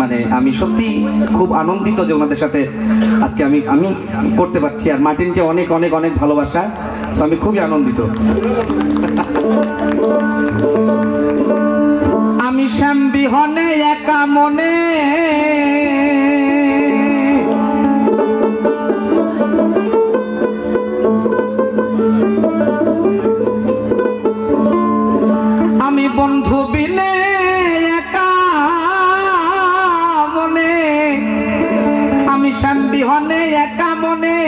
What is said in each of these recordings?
মানে আমি সত্যি খুব আনন্দিত যে ওনাদের সাথে আজকে আমি করতে পারছি। আর মার্টিনকে অনেক অনেক অনেক ভালোবাসা, তো আমি খুবই আনন্দিত। আমি শ্যাম বিহনে একা মনে আমি বন্ধু বিনে একা মনে, আমি শ্যাম বিহনে একা মনে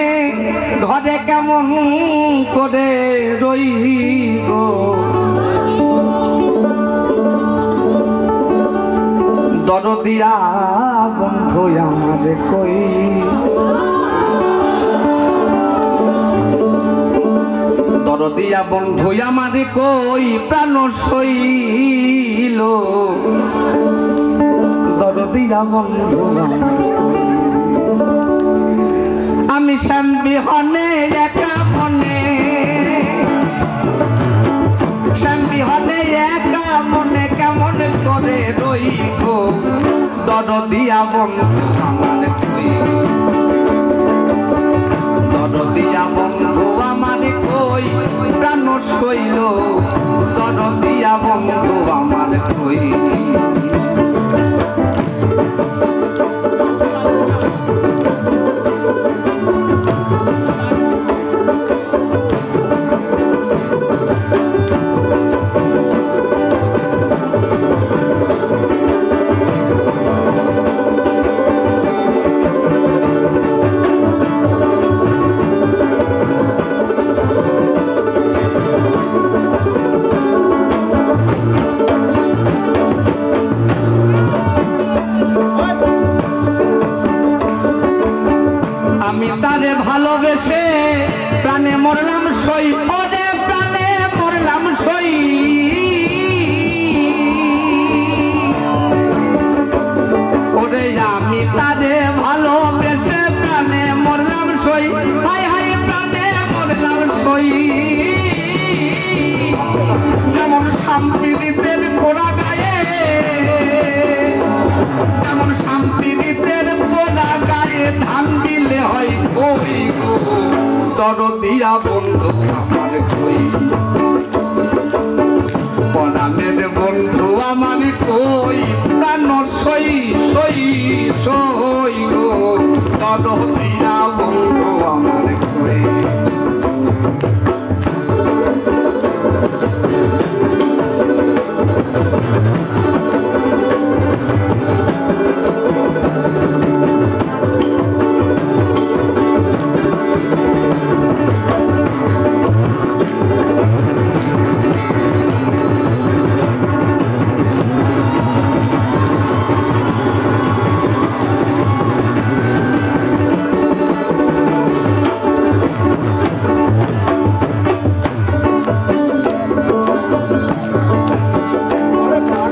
ঘরে কেমন করে রই গো। দরদিয়া বন্ধু আমার কই, দরদিয়া বন্ধু আমার কই প্রাণ সইল, দরদিয়া বন্ধু আমি শ্যাম বিহনে একা মনে, শ্যাম বিহনে একা মনে কেমন করে রই গো। দরদিয়া বন্ধু আমার কই, দরদিয়া বন্ধু আমার কই প্রাণ সইল, দরদিয়া বন্ধু আমার কই। আমি তারে ভালোবেসে প্রাণে মরলাম সই, ওরে প্রাণে মরলাম সই, ওরে আমি তারে ভালোবেসে প্রাণে মরলাম সই, হাই হাই প্রাণে মরলাম সই। যেমন শান্তিনীতের পোড়া গায়ে, যেমন শান্তিনীতের পোড়া গায়ে ধান দিলে হয় কই গো। দরদিয়া বন্ধু আমার কই, পরাণের বন্ধু আমার কই প্রাণ সই সই সই গো। দরদিয়া বন্ধু আমার কই।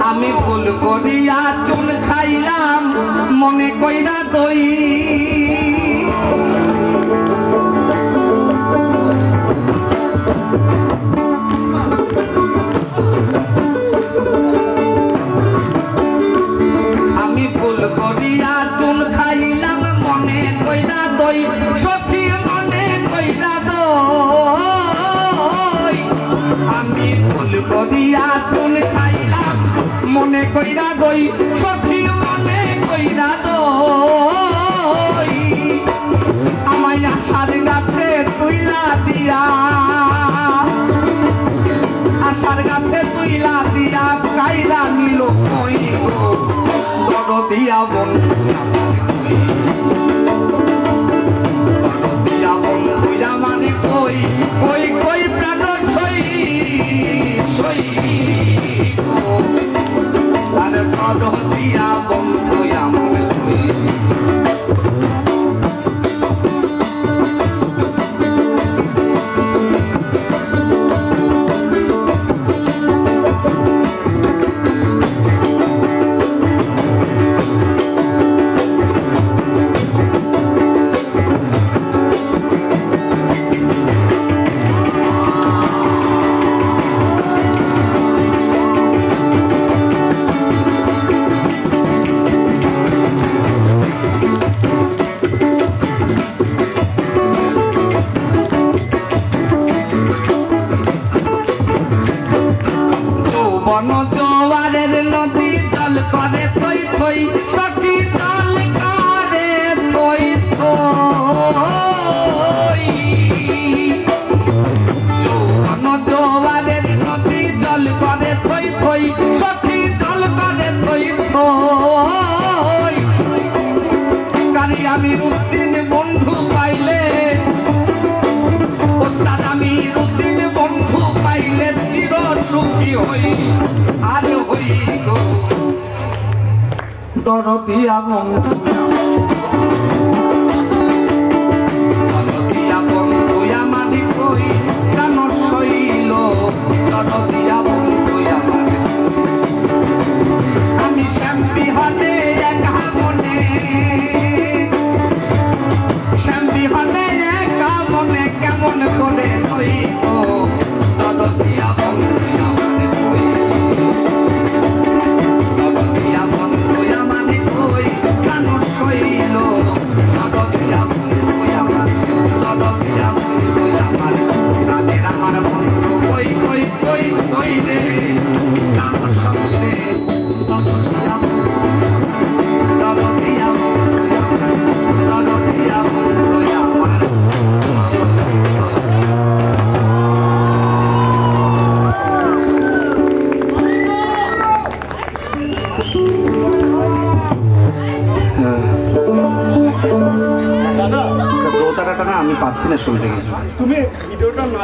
আমি ফুল করিয়া চুন খাইলাম মনে কইরা দই, আমি ফুল করিয়া চুন খাইলাম মনে কইরা দই, সখী মনে কইরা দই। আমি ফুল করিয়া চুন খাইলাম মনে কইরা দই, সখী মনে কইরা দই। আমায় আশার গাছে তুইলা দিয়া, আশার গাছে তুইলা দিয়া কাইরা নিল কই গো। দরদিয়া বন্ধু আমার কই, দরদিয়া বন্ধু আমার কই কই কই প্রাণ সই সই গো। আর দরদিয়া বন্ধু আমার কই। থই সখী জল করে থই থই যৌবন জোয়ারের নদী জল করে থই থই সখী জল করে থই থই কারি আমি রুদ্দিন বন্ধু পাইলে ওস্তাদ আমি রুদ্দিন বন্ধু পাইলে চির সুখী হই আর হই গো দরদিয়া বন্ধু দরদিয়া বন্ধু আমার কই কেন শৈল দরদিয়া বন্ধু আমার আমি শ্যাম্পি হলে একা মনে শ্যাম্পি হলে একা মনে কেমন করে হইব দরদিয়া বন্ধু আমার কই দরদিয়া বন্ধু আমার কই কেন শৈল দরদিয়া বন্ধু আমার দরদিয়া বন্ধু আমার রাতের আমার বন্ধু কই কই কই কই রে আমার সঙ্গে দরদিয়া দরদিয়া বন্ধু আমার দরদিয়া বন্ধু আমার দোতারাটা না আমি পাচ্ছি না শুনতে কিছু তুমি ভিডিওটা না